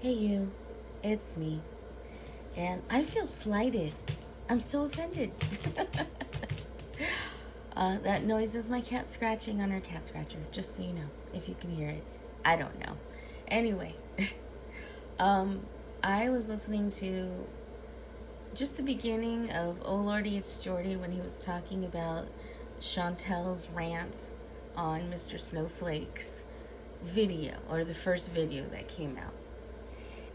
Hey you, it's me. And I feel slighted. I'm so offended. That noise is my cat scratching on her cat scratcher, just so you know, if you can hear it. I don't know. Anyway, um, I was listening to just the beginning of Oh Lordy, It's Jordy when he was talking about Chantel's rant on Mr. Snowflake's video, or the first video that came out.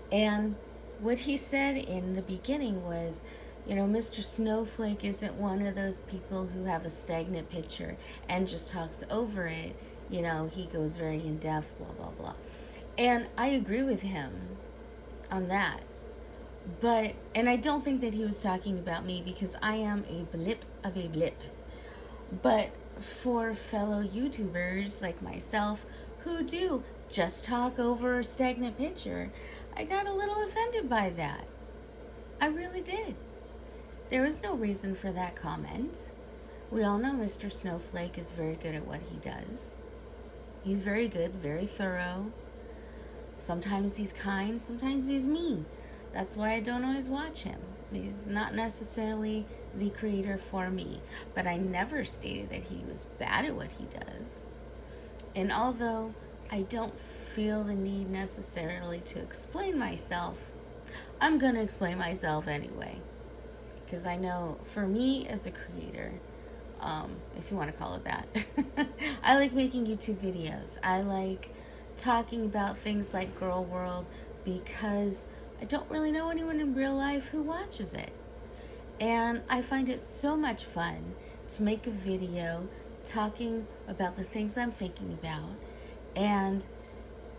And what he said in the beginning was, Mr. Snowflake isn't one of those people who have a stagnant picture and just talks over it. He goes very in depth, blah, blah, blah. And I agree with him on that. And I don't think that he was talking about me because I am a blip of a blip. But for fellow YouTubers like myself who do just talk over a stagnant picture, I got a little offended by that. I really did. There was no reason for that comment. We all know Mr. Snowflake is very good at what he does. He's very good, very thorough. Sometimes he's kind, sometimes he's mean. That's why I don't always watch him. He's not necessarily the creator for me. But I never stated that he was bad at what he does. And although I don't feel the need necessarily to explain myself, I'm going to explain myself anyway. Because I know for me as a creator, if you want to call it that, I like making YouTube videos. I like talking about things like Girl World because I don't really know anyone in real life who watches it. And I find it so much fun to make a video talking about the things I'm thinking about. And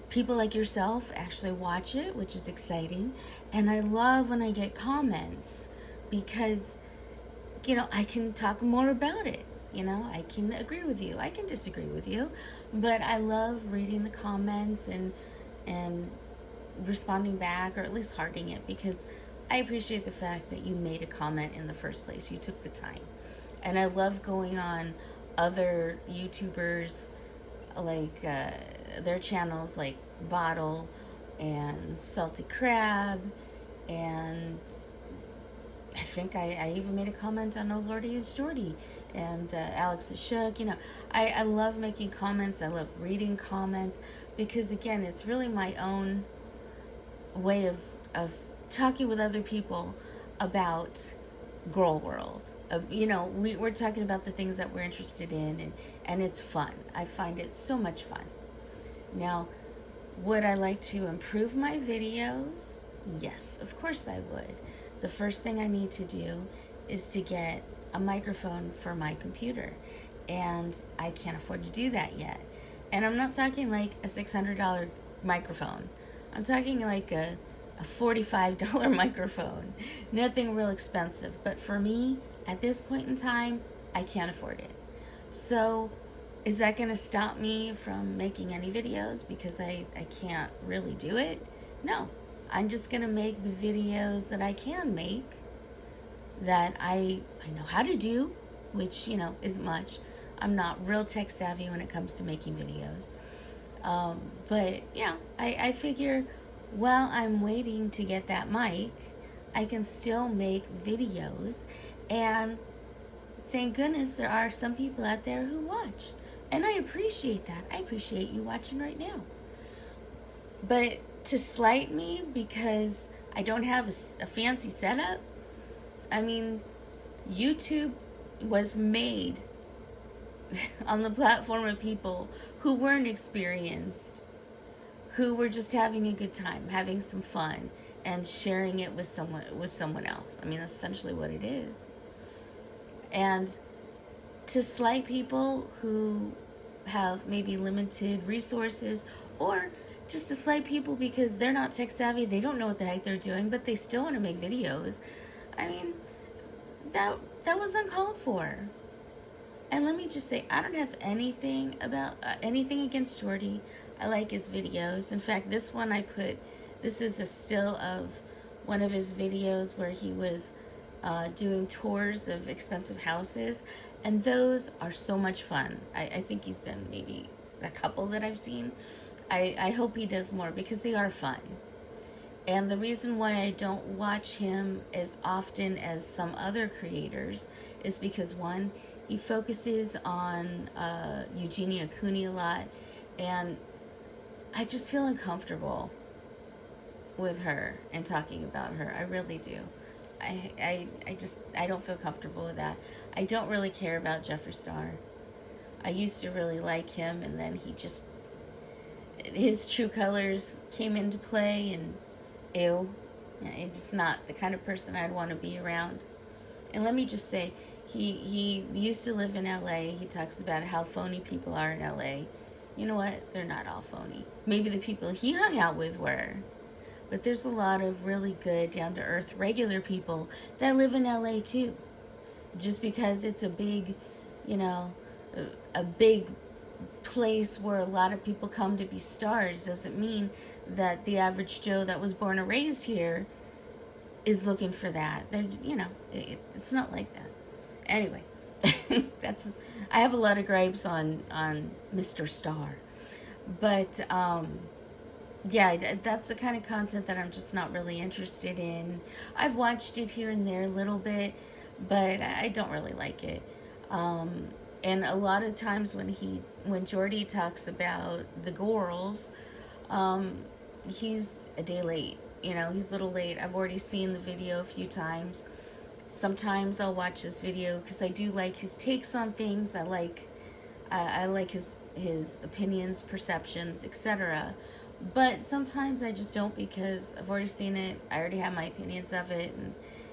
people like yourself actually watch it, which is exciting. And I love when I get comments because, I can talk more about it. I can agree with you. I can disagree with you. But I love reading the comments and responding back, or at least hearting it, because I appreciate the fact that you made a comment in the first place. You took the time. And I love going on other YouTubers, like their channels like Bottle and Salty Crab, and I think I even made a comment on Oh Lordy, It's Jordy, and Alex is Shook. I love making comments. I love reading comments because, again, it's really my own way of talking with other people about Girl World. We're talking about the things that we're interested in, and it's fun. I find it so much fun. Now, would I like to improve my videos? Yes, of course I would. The first thing I need to do is to get a microphone for my computer, and I can't afford to do that yet. And I'm not talking like a $600 microphone. I'm talking like a $45 microphone. Nothing real expensive. But for me, at this point in time, I can't afford it. So is that going to stop me from making any videos because I can't really do it? No. I'm just going to make the videos that I can make, that I know how to do, which, isn't much. I'm not real tech savvy when it comes to making videos. But, I figure while I'm waiting to get that mic, I can still make videos. And thank goodness there are some people out there who watch. And I appreciate that. I appreciate you watching right now. But to slight me because I don't have a fancy setup, I mean, YouTube was made on the platform of people who weren't experienced, who were just having a good time, having some fun, and sharing it with someone else. I mean, that's essentially what it is. And to slight people who have maybe limited resources, or just to slight people because they're not tech savvy, they don't know what the heck they're doing, but they still want to make videos. I mean, that was uncalled for. And let me just say, I don't have anything against Jordy. I like his videos. In fact, this is a still of one of his videos where he was doing tours of expensive houses, and those are so much fun. I think he's done maybe a couple that I've seen. I hope he does more because they are fun. And the reason why I don't watch him as often as some other creators is because, one, he focuses on Eugenia Cooney a lot, and I just feel uncomfortable with her and talking about her. I really do. I don't feel comfortable with that. I don't really care about Jeffree Star. I used to really like him, and then his true colors came into play, and ew. It's just not the kind of person I'd want to be around. And let me just say, he used to live in LA. He talks about how phony people are in LA. You know what? They're not all phony. Maybe the people he hung out with were. But there's a lot of really good, down-to-earth, regular people that live in LA too. Just because it's a big, a big place where a lot of people come to be stars doesn't mean that the average Joe that was born and raised here is looking for that. It's not like that. Anyway, I have a lot of gripes on Mr. Star. But, yeah, that's the kind of content that I'm just not really interested in. I've watched it here and there a little bit, but I don't really like it. And a lot of times when Jordy talks about the girls, he's a day late. He's a little late. I've already seen the video a few times. Sometimes I'll watch this video because I do like his takes on things. I like his opinions, perceptions, etc. But sometimes I just don't, because I've already seen it. I already have my opinions of it,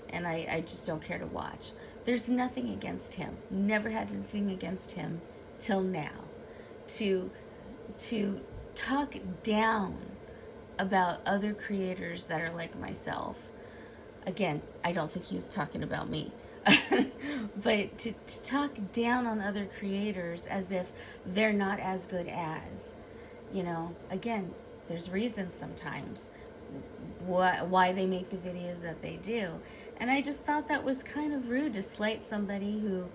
and I just don't care to watch. There's nothing against him. Never had anything against him till now. To talk down about other creators that are like myself. Again, I don't think he was talking about me. But to talk down on other creators as if they're not as good as, again, there's reasons sometimes why they make the videos that they do. And I just thought that was kind of rude to slight somebody who,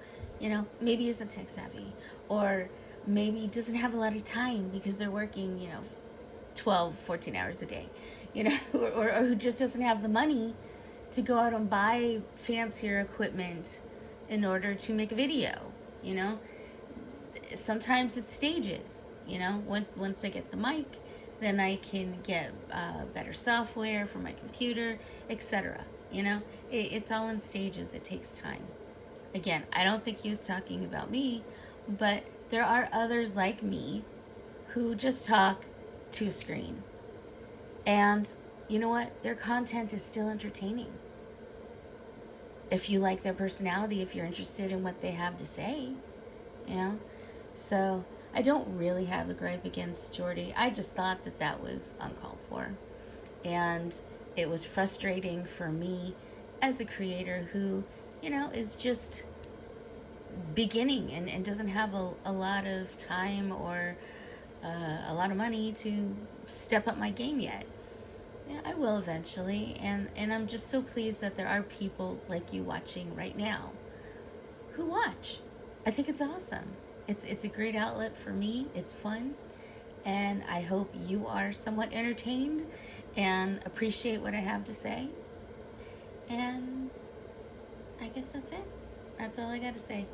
maybe isn't tech savvy, or maybe doesn't have a lot of time because they're working, 12, 14 hours a day, or who just doesn't have the money to go out and buy fancier equipment in order to make a video. Sometimes it's stages. Once I get the mic, then I can get better software for my computer, etc. It's all in stages. It takes time. Again, I don't think he was talking about me, but there are others like me who just talk to a screen. And you know what? Their content is still entertaining. If you like their personality, if you're interested in what they have to say, So I don't really have a gripe against Jordy. I just thought that was uncalled for. And it was frustrating for me as a creator who, is just beginning and doesn't have a lot of time or a lot of money to step up my game yet. Yeah, I will eventually, and I'm just so pleased that there are people like you watching right now who watch. I think it's awesome. It's a great outlet for me. It's fun, and I hope you are somewhat entertained and appreciate what I have to say. And I guess that's it. That's all I got to say.